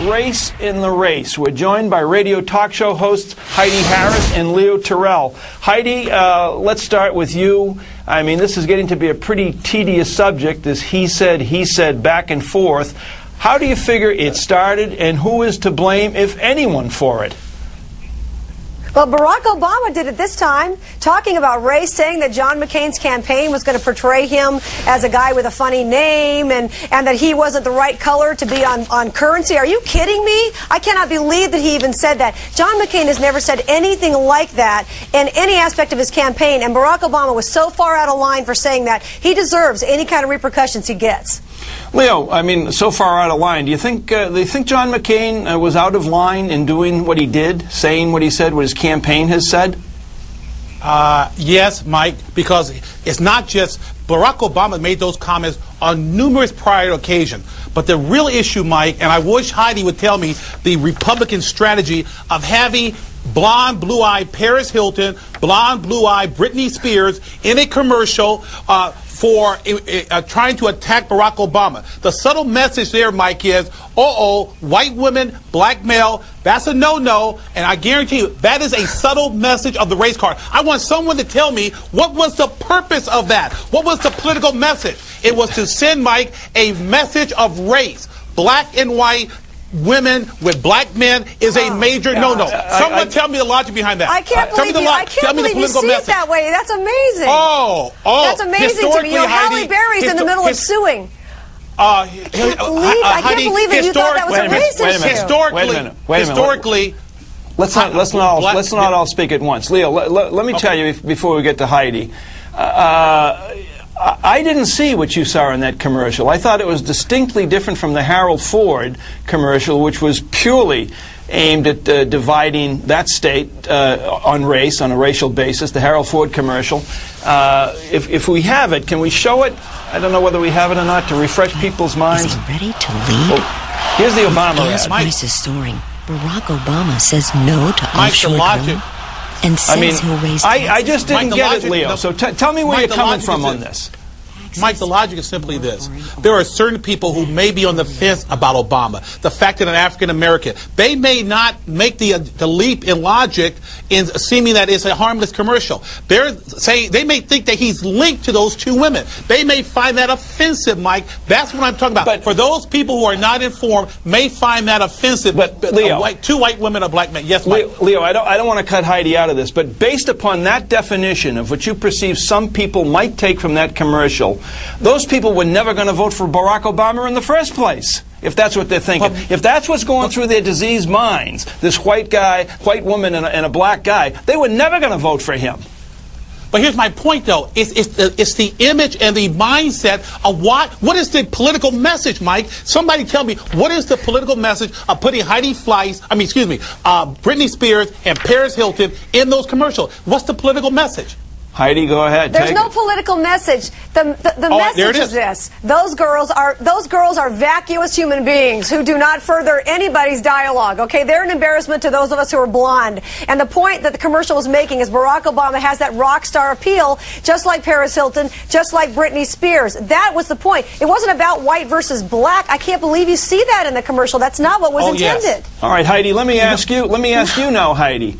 Race in the Race. We're joined by radio talk show hosts Heidi Harris and Leo Terrell. Heidi, let's start with you. I mean, this is getting to be a pretty tedious subject, this he said, back and forth. How do you figure it started, and who is to blame, if anyone, for it? Well, Barack Obama did it this time, talking about race, saying that John McCain's campaign was going to portray him as a guy with a funny name and that he wasn't the right color to be on currency. Are you kidding me? I cannot believe that he even said that. John McCain has never said anything like that in any aspect of his campaign, and Barack Obama was so far out of line for saying that. He deserves any kind of repercussions he gets. Leo, I mean, so far out of line. Do you think John McCain was out of line in doing what he did, saying what he said, what his campaign has said? Yes, Mike, because it's not just Barack Obama made those comments on numerous prior occasions. But the real issue, Mike, and I wish Heidi would tell me the Republican strategy of having blonde, blue-eyed Paris Hilton, blonde, blue-eyed Britney Spears in a commercial for trying to attack Barack Obama. The subtle message there, Mike, is, white women, black male, that's a no-no, and I guarantee you that is a subtle message of the race card. I want someone to tell me what was the purpose of that. What was the political message? It was to send, Mike, a message of race. Black and white women with black men is a major no-no. Someone tell me the logic behind that. I can't believe you see it that way. That's amazing. That's amazing to me. You know, Halle Berry's in the middle of suing. I can't believe that you thought that was a race issue. Historically, let's not all speak at once. Leo, let me tell you before we get to Heidi. I didn't see what you saw in that commercial. I thought it was distinctly different from the Harold Ford commercial, which was purely aimed at dividing that state on race, on a racial basis, the Harold Ford commercial. If we have it, can we show it? I don't know whether we have it or not, to refresh people's minds. Is he ready to lead? Here's the Obama ad. Gas prices soaring. Barack Obama says no to offshore drilling. And says he'll raise taxes. I just didn't get it, Leo. So tell me where you're coming from on this. Mike, the logic is simply this. There are certain people who may be on the fence about Obama. The fact that an African American, they may not make the leap in logic in seeming that it's a harmless commercial. They're saying they may think that he's linked to those two women. They may find that offensive, Mike. That's what I'm talking about. But for those people who are not informed, may find that offensive. But Leo, two white women, a black man. Yes, Mike. Leo, I don't want to cut Heidi out of this, but based upon that definition of what you perceive some people might take from that commercial, those people were never going to vote for Barack Obama in the first place, if that's what they're thinking. If that's what's going through their diseased minds, this white woman and a black guy, they were never going to vote for him. But here's my point, though. It's the image and the mindset of what is the political message, Mike? Somebody tell me, what is the political message of putting Britney Spears and Paris Hilton in those commercials? What's the political message? Heidi, go ahead. There's no political message. The message is this: those girls are vacuous human beings who do not further anybody's dialogue. Okay, they're an embarrassment to those of us who are blonde. And the point that the commercial was making is Barack Obama has that rock star appeal, just like Paris Hilton, just like Britney Spears. That was the point. It wasn't about white versus black. I can't believe you see that in the commercial. That's not what was intended. Yes. All right, Heidi. Let me ask you. Let me ask you now, Heidi.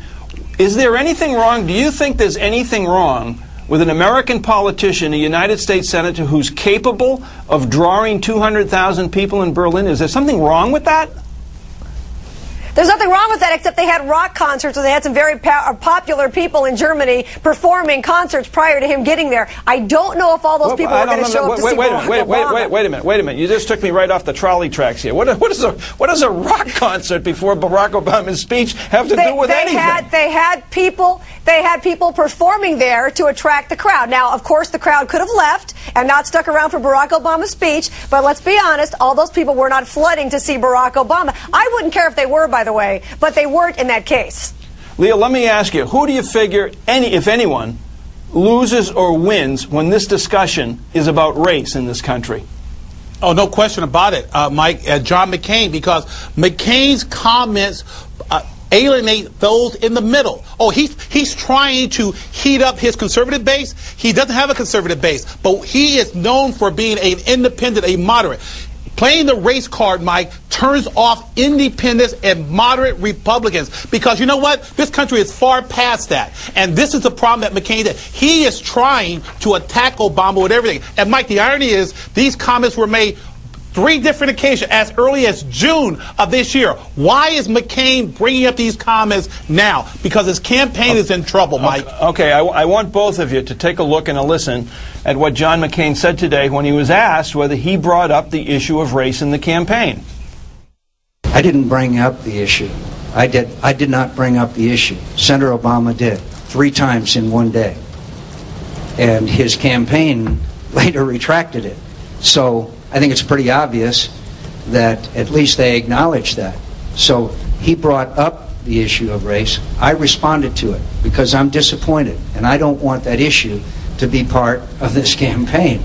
Is there anything wrong? Do you think there's anything wrong with an American politician, a United States senator, who's capable of drawing 200,000 people in Berlin? Is there something wrong with that? There's nothing wrong with that, except they had rock concerts where they had some very popular people in Germany performing concerts prior to him getting there. I don't know if all those people were going to show up to see Barack Obama. Wait a minute. You just took me right off the trolley tracks here. What does a rock concert before Barack Obama's speech have to do with anything? They had people performing there to attract the crowd. Now, of course, the crowd could have left and not stuck around for Barack Obama's speech, but let's be honest, all those people were not flooding to see Barack Obama. I wouldn't care if they were, by the way, but they weren't in that case. Leo, let me ask you, who do you figure, if anyone, loses or wins when this discussion is about race in this country? Oh, no question about it, Mike. John McCain, because McCain's comments alienate those in the middle. Oh, he's trying to heat up his conservative base. He doesn't have a conservative base, but he is known for being an independent, a moderate. Playing the race card, Mike, turns off independents and moderate Republicans. Because you know what? This country is far past that. And this is the problem that McCain did. He is trying to attack Obama with everything. And Mike, the irony is these comments were made 3 different occasions as early as June of this year. Why is McCain bringing up these comments now? Because his campaign is in trouble, Mike. Okay, I want both of you to take a look and a listen at what John McCain said today when he was asked whether he brought up the issue of race in the campaign. I didn't bring up the issue. I did not bring up the issue. Senator Obama did 3 times in one day. And his campaign later retracted it. So I think it's pretty obvious that at least they acknowledge that. So he brought up the issue of race. I responded to it because I'm disappointed, and I don't want that issue to be part of this campaign.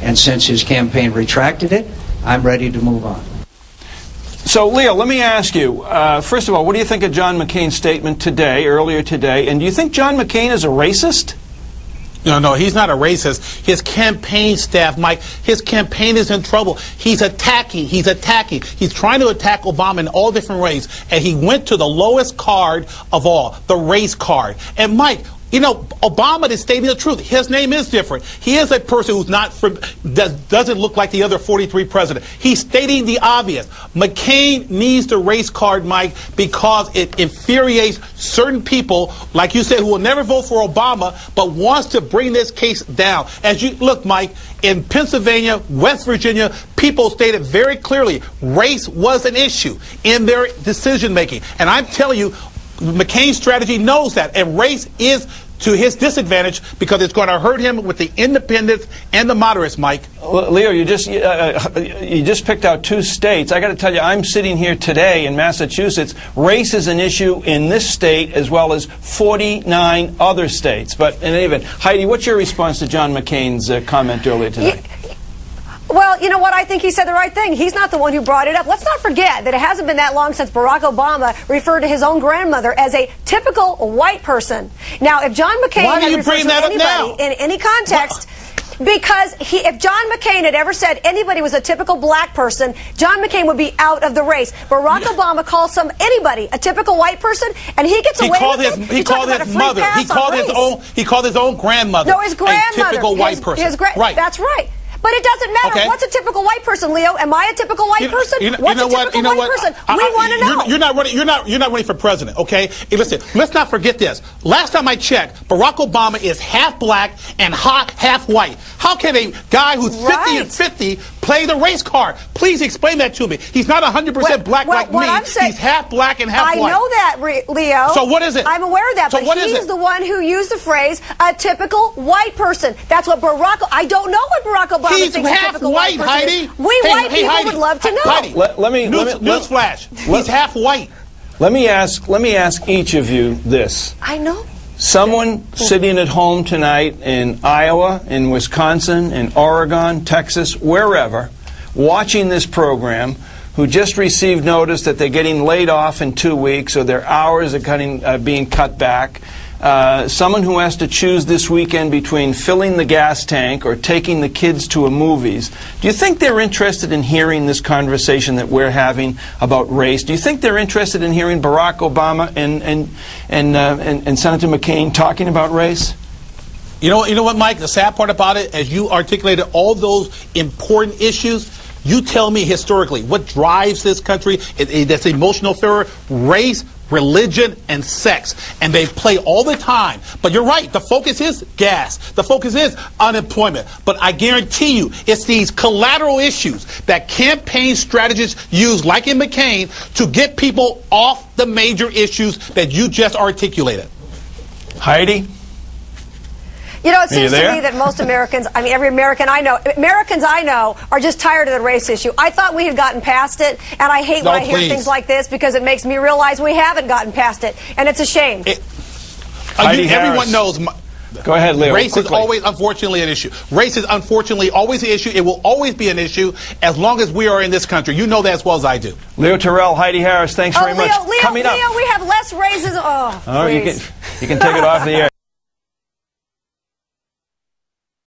And since his campaign retracted it, I'm ready to move on. So, Leo, let me ask you, first of all, what do you think of John McCain's statement today, earlier today, and do you think John McCain is a racist? No, he's not a racist. His campaign staff, Mike, his campaign is in trouble. He's attacking. He's trying to attack Obama in all different ways. And he went to the lowest card of all, the race card. And Mike, you know, Obama is stating the truth. His name is different. He is a person who's not doesn't look like the other 43 presidents. He's stating the obvious. McCain needs the race card, Mike, because it infuriates certain people, like you said, who will never vote for Obama, but wants to bring this case down. As you look, Mike, in Pennsylvania, West Virginia, people stated very clearly race was an issue in their decision making. And I'm telling you, McCain's strategy knows that, and race is to his disadvantage because it's going to hurt him with the independents and the moderates, Mike. Leo, you just picked out 2 states. I got to tell you, I'm sitting here today in Massachusetts. Race is an issue in this state as well as 49 other states. But in any event, Heidi, what's your response to John McCain's comment earlier today? Well, you know what? I think he said the right thing. He's not the one who brought it up. Let's not forget that it hasn't been that long since Barack Obama referred to his own grandmother as a typical white person. Now, if John McCain had referred to anybody in any context, because if John McCain had ever said anybody was a typical black person, John McCain would be out of the race. Barack Obama calls anybody a typical white person, and he gets away with it. He called his mother. He called his own grandmother. No, his grandmother. A typical white person. Right. That's right. But it doesn't matter. Okay. What's a typical white person, Leo? Am I a typical white person? What's a typical white person? We want to know. You're not running for president, okay? Hey, listen, let's not forget this. Last time I checked, Barack Obama is half black and half white. How can a guy who's 50 and 50 play the race card? Please explain that to me. He's not 100% black like me. He's half black and half white. I know that, Leo. So what is it? I'm aware of that. So but he's the one who used the phrase "a typical white person." That's what I don't know what Barack Obama thinks thinks a typical white person Heidi. is. White people Heidi, would love to know. Heidi, newsflash. He's half white. Let me ask each of you this. I know. Someone sitting at home tonight in Iowa, in Wisconsin, in Oregon, Texas, wherever, watching this program, who just received notice that they're getting laid off in 2 weeks or their hours are being cut back, someone who has to choose this weekend between filling the gas tank or taking the kids to a movies, do you think they're interested in hearing this conversation that we're having about race? Do you think they're interested in hearing Barack Obama and Senator McCain talking about race? You know what, Mike? The sad part about it, as you articulated all those important issues, you tell me historically what drives this country. That's emotional fear, race, religion, and sex. And they play all the time. But you're right. The focus is gas. The focus is unemployment. But I guarantee you, it's these collateral issues that campaign strategists use, like in McCain, to get people off the major issues that you just articulated. Heidi? You know, it seems to me that most Americans, I mean, every Americans I know are just tired of the race issue. I thought we had gotten past it, and I hate when I hear things like this because it makes me realize we haven't gotten past it, and it's a shame. Everyone knows. Go ahead, Leo. Race is always, unfortunately, an issue. Race is, unfortunately, always an issue. It will always be an issue as long as we are in this country. You know that as well as I do. Leo Terrell, Heidi Harris, thanks very much. Leo, we have less raises. You can take it off the air.